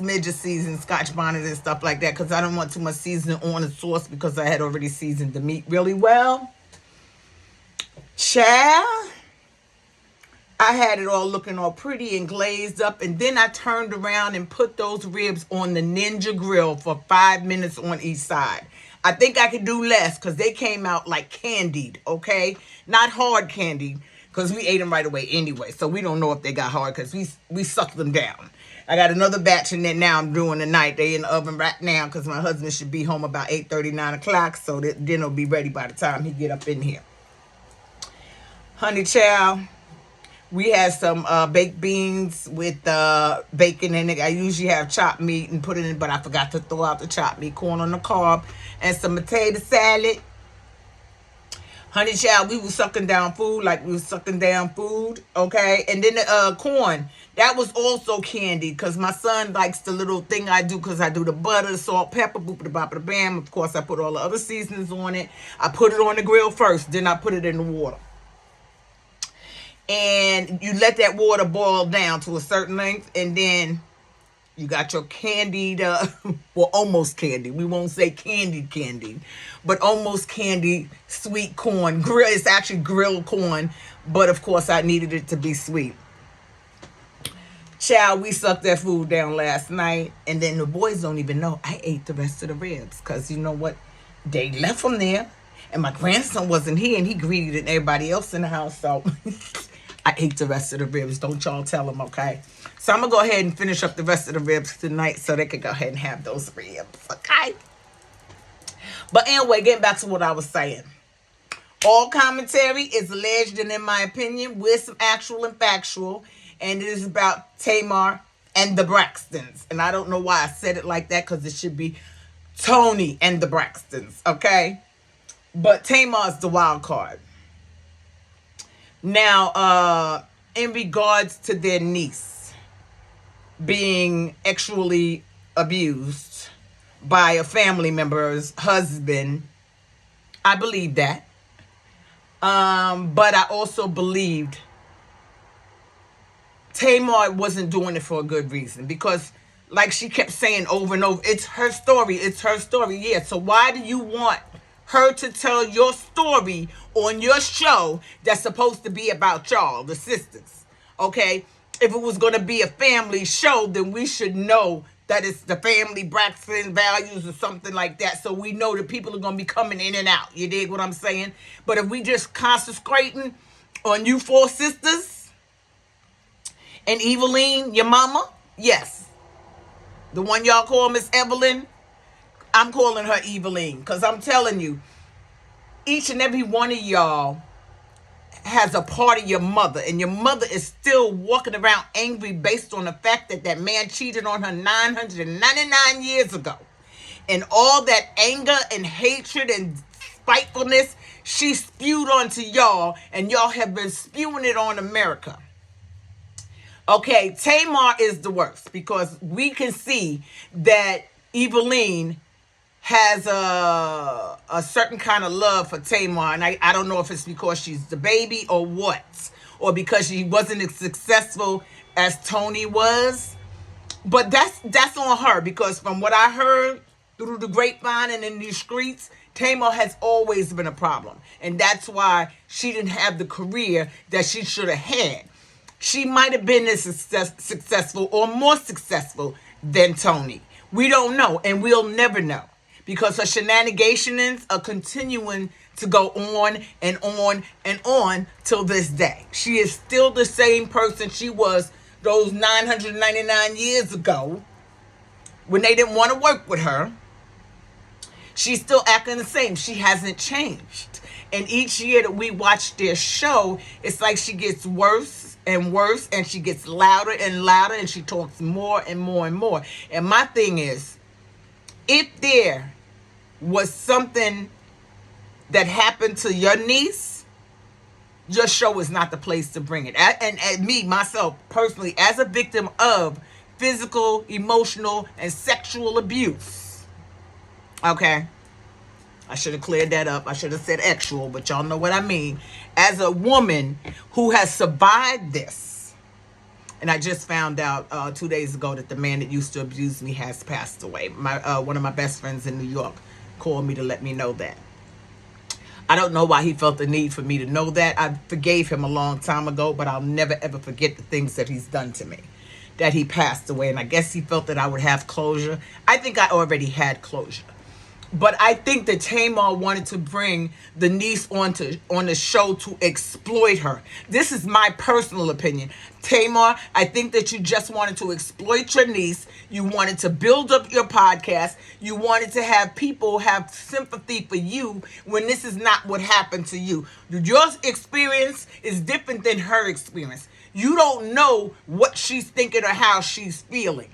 Midget seasoned Scotch bonnet and stuff like that because I don't want too much seasoning on the sauce because I had already seasoned the meat really well. Child, I had it all looking all pretty and glazed up, and then I turned around and put those ribs on the Ninja grill for 5 minutes on each side. I think I could do less because they came out like candied, okay? Not hard candied because we ate them right away anyway, so we don't know if they got hard because we sucked them down. I got another batch in there now I'm doing tonight. They in the oven right now because my husband should be home about 8:30, 9 o'clock, so that dinner will be ready by the time he get up in here. Honey child, we had some baked beans with bacon in it. I usually have chopped meat and put it in, but I forgot to throw out the chopped meat, corn on the cob, and some potato salad. Honey child, we was sucking down food like we was sucking down food, okay? And then the corn, that was also candied because my son likes the little thing I do because I do the butter, salt, pepper, boop-a-da-bop-a-da-bam. Of course, I put all the other seasonings on it. I put it on the grill first, then I put it in the water. And you let that water boil down to a certain length, and then you got your candied, well, almost candied. We won't say candied, but almost candied sweet corn. It's actually grilled corn, but of course I needed it to be sweet. Child, we sucked that food down last night, and then the boys don't even know I ate the rest of the ribs because you know what? They left them there, and my grandson wasn't here, and he greeted everybody else in the house, so I ate the rest of the ribs. Don't y'all tell them, okay? So I'm going to go ahead and finish up the rest of the ribs tonight so they can go ahead and have those ribs, okay? But anyway, getting back to what I was saying. All commentary is alleged and in my opinion with some actual and factual. And it is about Tamar and the Braxtons. And I don't know why I said it like that because it should be Toni and the Braxtons, okay? But Tamar is the wild card. Now, in regards to their niece being sexually abused by a family member's husband, I believe that. But I also believed Tamar wasn't doing it for a good reason because, like she kept saying over and over, it's her story, it's her story. Yeah, so why do you want her to tell your story on your show that's supposed to be about y'all, the sisters, okay? If it was going to be a family show, then we should know that it's the family Braxton values or something like that, so we know that people are going to be coming in and out. You dig what I'm saying? But if we just concentrating on you four sisters and Evilyene, your mama, yes, the one y'all call Miss Evelyn, I'm calling her Evilyene because I'm telling you, each and every one of y'all has a part of your mother, and your mother is still walking around angry based on the fact that that man cheated on her 999 years ago. And all that anger and hatred and spitefulness she spewed onto y'all, and y'all have been spewing it on America. Okay, Tamar is the worst because we can see that Evilyene has a certain kind of love for Tamar, and I don't know if it's because she's the baby or what, or because she wasn't as successful as Toni was. But that's on her, because from what I heard through the grapevine and in these streets, Tamar has always been a problem, and that's why she didn't have the career that she should have had. She might have been as successful or more successful than Toni. We don't know, and we'll never know, because her shenanigans are continuing to go on and on and on till this day. She is still the same person she was those 999 years ago when they didn't want to work with her. She's still acting the same. She hasn't changed. And each year that we watch their show, it's like she gets worse and worse, and she gets louder and louder, and she talks more and more and more. And my thing is, if there was something that happened to your niece, your show is not the place to bring it. And me, myself, personally, as a victim of physical, emotional, and sexual abuse, okay? I should have cleared that up. I should have said actual, but y'all know what I mean. As a woman who has survived this, and I just found out 2 days ago that the man that used to abuse me has passed away. One of my best friends in New York called me to let me know that. I don't know why he felt the need for me to know that. I forgave him a long time ago, but I'll never ever forget the things that he's done to me. That he passed away, and I guess he felt that I would have closure. I think I already had closure. But I think that Tamar wanted to bring the niece on the show to exploit her. This is my personal opinion. Tamar, I think that you just wanted to exploit your niece. You wanted to build up your podcast. You wanted to have people have sympathy for you when this is not what happened to you. Your experience is different than her experience. You don't know what she's thinking or how she's feeling.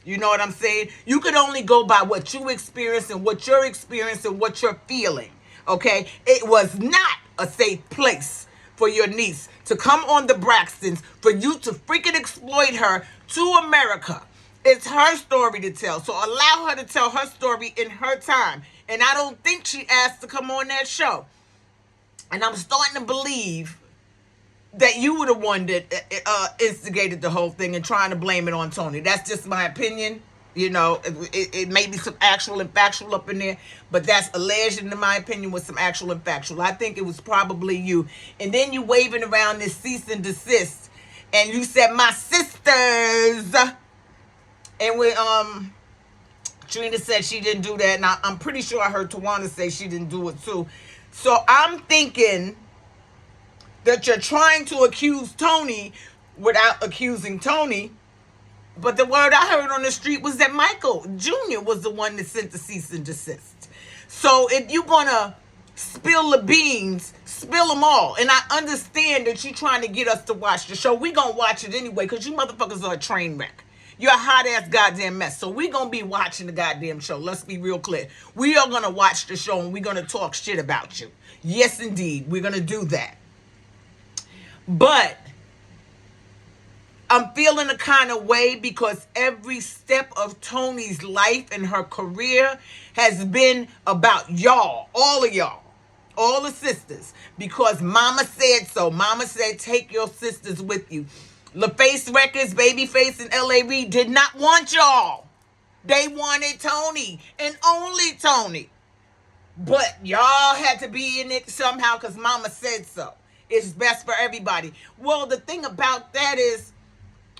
You know what I'm saying? You can only go by what you experienced and what you're experiencing and what you're feeling. Okay? It was not a safe place for your niece to come on the Braxtons, for you to freaking exploit her to America. It's her story to tell. So allow her to tell her story in her time. And I don't think she asked to come on that show. And I'm starting to believe that you were the one that instigated the whole thing and trying to blame it on Toni. That's just my opinion. You know, it may be some actual and factual up in there, but that's alleged, in my opinion, with some actual and factual. I think it was probably you. And then you waving around this cease and desist, and you said, my sisters. And when Trina said she didn't do that, and I'm pretty sure I heard Tawana say she didn't do it too. So I'm thinking that you're trying to accuse Toni without accusing Toni. But the word I heard on the street was that Michael Jr. was the one that sent the cease and desist. So if you're going to spill the beans, spill them all. And I understand that you're trying to get us to watch the show. We're going to watch it anyway, because you motherfuckers are a train wreck. You're a hot-ass goddamn mess. So we're going to be watching the goddamn show. Let's be real clear. We are going to watch the show, and we're going to talk shit about you. Yes, indeed. We're going to do that. But I'm feeling a kind of way because every step of Toni's life and her career has been about y'all, all of y'all, all the sisters, because Mama said so. Mama said, take your sisters with you. LaFace Records, Babyface, and L.A. Reid did not want y'all. They wanted Toni and only Toni. But y'all had to be in it somehow because Mama said so. It's best for everybody. Well, the thing about that is,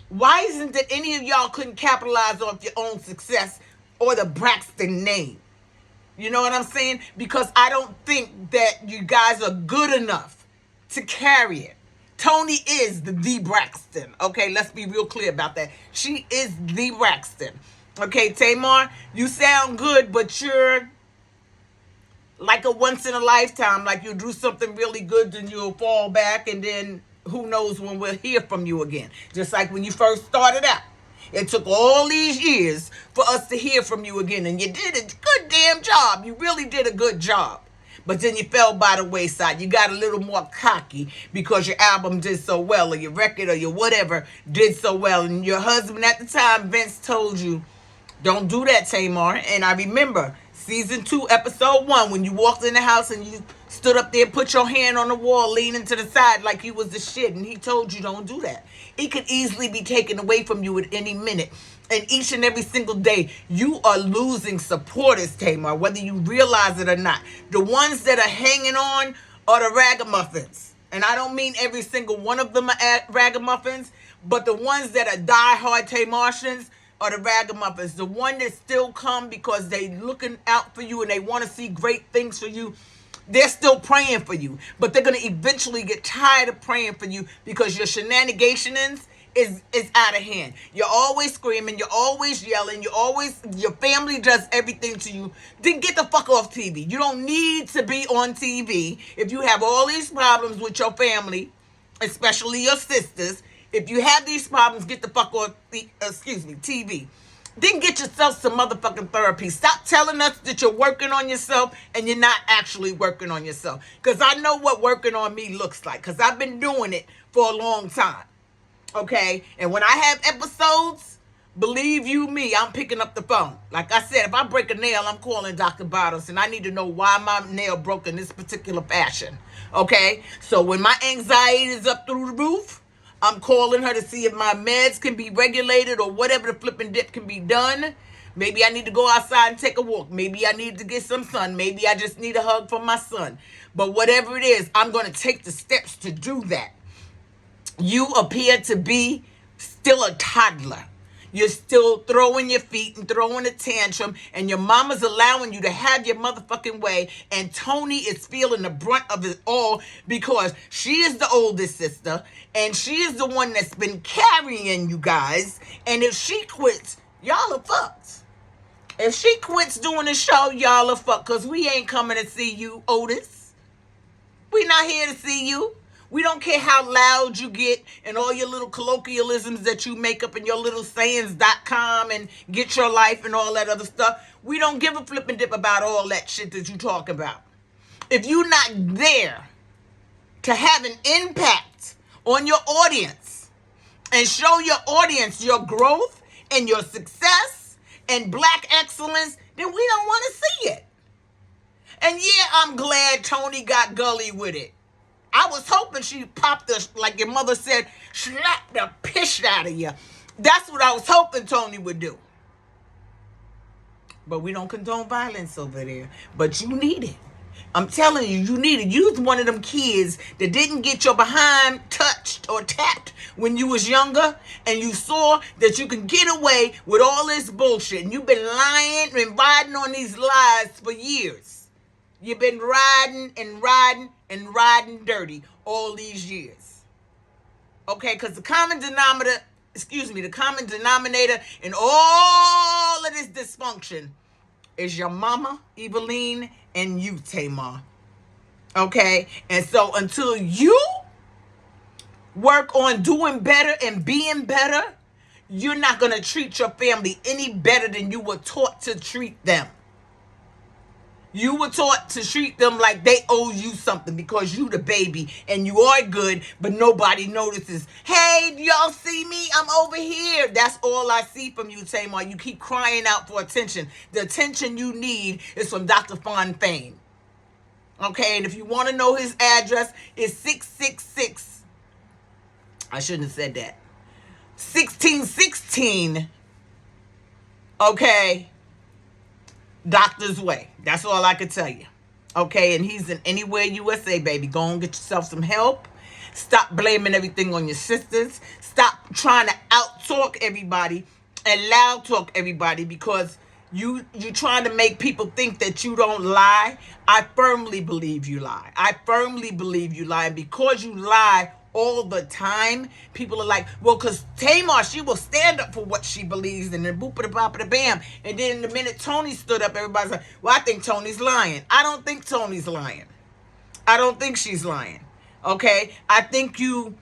why isn't it any of y'all couldn't capitalize off your own success or the Braxton name? You know what I'm saying? Because I don't think that you guys are good enough to carry it. Toni is the Braxton. Okay, let's be real clear about that. She is the Braxton. Okay, Tamar, you sound good, but you're like a once in a lifetime. Like you'll do something really good, then you'll fall back, and then who knows when we'll hear from you again. Just like when you first started out. It took all these years for us to hear from you again, and you did it damn job. You really did a good job. But then you fell by the wayside. You got a little more cocky because your album did so well, or your record, or your whatever did so well. And your husband at the time, Vance, told you, don't do that, Tamar. And I remember season 2, episode 1, when you walked in the house and you stood up there, put your hand on the wall, leaning to the side like you was the shit. And he told you, don't do that. It could easily be taken away from you at any minute. And each and every single day, you are losing supporters, Tamar, whether you realize it or not. The ones that are hanging on are the ragamuffins. And I don't mean every single one of them are ragamuffins, but the ones that are diehard Tamartians are the ragamuffins. The one that still come because they looking out for you and they want to see great things for you. They're still praying for you, but they're going to eventually get tired of praying for you because your shenanigans is out of hand. You're always screaming, you're always yelling, your family does everything to you. Then get the fuck off TV. You don't need to be on TV. If you have all these problems with your family, especially your sisters, if you have these problems, get the fuck off TV. Then get yourself some motherfucking therapy. Stop telling us that you're working on yourself and you're not actually working on yourself. Because I know what working on me looks like. Because I've been doing it for a long time. Okay? And when I have episodes, believe you me, I'm picking up the phone. Like I said, if I break a nail, I'm calling Dr. Bottles. And I need to know why my nail broke in this particular fashion. Okay? So when my anxiety is up through the roof, I'm calling her to see if my meds can be regulated or whatever the flipping dip can be done. Maybe I need to go outside and take a walk. Maybe I need to get some sun. Maybe I just need a hug from my son. But whatever it is, I'm going to take the steps to do that. You appear to be still a toddler. You're still throwing your feet and throwing a tantrum, and your mama's allowing you to have your motherfucking way, and Toni is feeling the brunt of it all because she is the oldest sister, and she is the one that's been carrying you guys, and if she quits, y'all are fucked. If she quits doing the show, y'all are fucked, because we ain't coming to see you, Otis. We not here to see you. We don't care how loud you get and all your little colloquialisms that you make up in your little sayings.com and get your life and all that other stuff. We don't give a flipping dip about all that shit that you talk about. If you're not there to have an impact on your audience and show your audience your growth and your success and black excellence, then we don't want to see it. And yeah, I'm glad Toni got gully with it. I was hoping she popped the, like your mother said, slap the piss out of you. That's what I was hoping Toni would do. But we don't condone violence over there. But you need it. I'm telling you, you need it. You was one of them kids that didn't get your behind touched or tapped when you was younger, and you saw that you can get away with all this bullshit. And you've been lying and riding on these lies for years. You've been riding and riding and riding dirty all these years. Okay, because the common denominator in all of this dysfunction is your mama, Evilyene, and you, Tamar. Okay? And so until you work on doing better and being better, you're not going to treat your family any better than you were taught to treat them. You were taught to treat them like they owe you something because you the baby and you are good, but nobody notices. Hey, do y'all see me? I'm over here. That's all I see from you, Tamar. You keep crying out for attention. The attention you need is from Dr. Fon Fame. Okay, and if you want to know his address, it's 666. I shouldn't have said that. 1616. Okay. Doctor's Way. That's all I can tell you. Okay, and he's in Anywhere USA, baby. Go and get yourself some help. Stop blaming everything on your sisters. Stop trying to out-talk everybody and loud-talk everybody because you're trying to make people think that you don't lie. I firmly believe you lie. I firmly believe you lie. And because you lie all the time, people are like, well, because Tamar, she will stand up for what she believes in, and boop-a-da-bop-a-da-bam. And then the minute Toni stood up, everybody's like, well, I think Toni's lying. I don't think Toni's lying. I don't think she's lying. Okay? I think you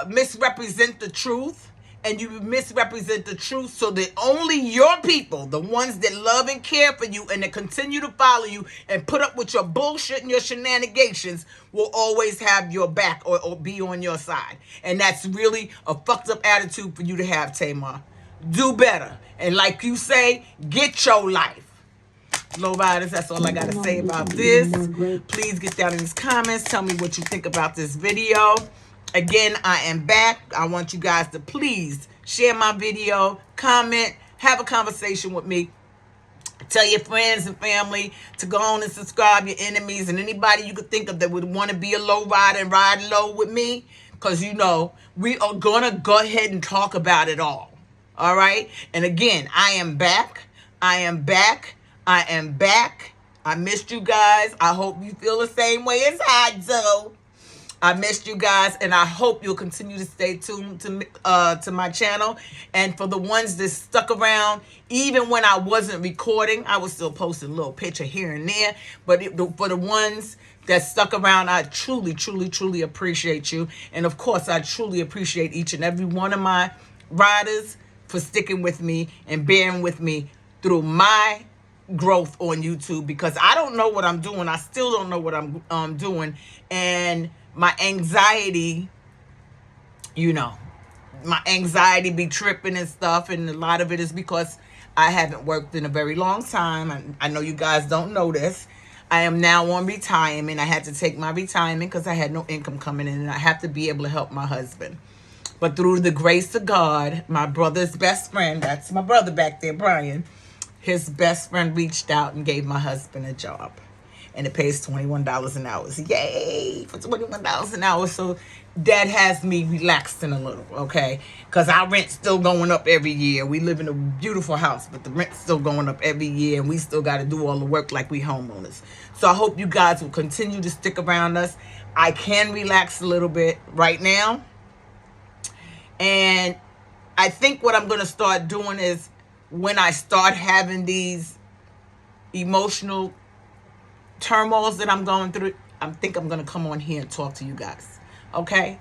misrepresent the truth and you misrepresent the truth so that only your people, the ones that love and care for you and that continue to follow you and put up with your bullshit and your shenanigans, will always have your back or be on your side. And that's really a fucked up attitude for you to have, Tamar. Do better. And like you say, get your life. Lo-Ryders, that's all I got to say about this. Please get down in these comments. Tell me what you think about this video. Again, I am back. I want you guys to please share my video, comment, have a conversation with me. Tell your friends and family to go on and subscribe, your enemies, and anybody you could think of that would want to be a low rider and ride low with me. Because, you know, we are going to go ahead and talk about it all. All right? And again, I am back. I am back. I am back. I missed you guys. I hope you feel the same way as I do. I missed you guys, and I hope you'll continue to stay tuned to my channel. And for the ones that stuck around, even when I wasn't recording, I was still posting a little picture here and there. But for the ones that stuck around, I truly, truly, truly appreciate you. And of course, I truly appreciate each and every one of my riders for sticking with me and bearing with me through my growth on YouTube, because I don't know what I'm doing. I still don't know what I'm doing. And my anxiety, you know, my anxiety be tripping and stuff. And a lot of it is because I haven't worked in a very long time. I know you guys don't know this. I am now on retirement. I had to take my retirement because I had no income coming in, and I have to be able to help my husband. But through the grace of God, my brother's best friend, that's my brother back there, Brian, his best friend reached out and gave my husband a job. And it pays $21 an hour. Yay, for $21 an hour. So that has me relaxing a little, okay? Because our rent's still going up every year. We live in a beautiful house, but the rent's still going up every year, and we still got to do all the work like we homeowners. So I hope you guys will continue to stick around us. I can relax a little bit right now. And I think what I'm going to start doing is, when I start having these emotional turmoils that I'm going through, I think I'm going to come on here and talk to you guys. Okay?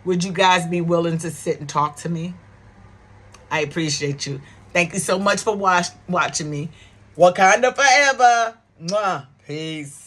Would you guys be willing to sit and talk to me? I appreciate you. Thank you so much for watching me. Wakanda forever. Mwah. Peace.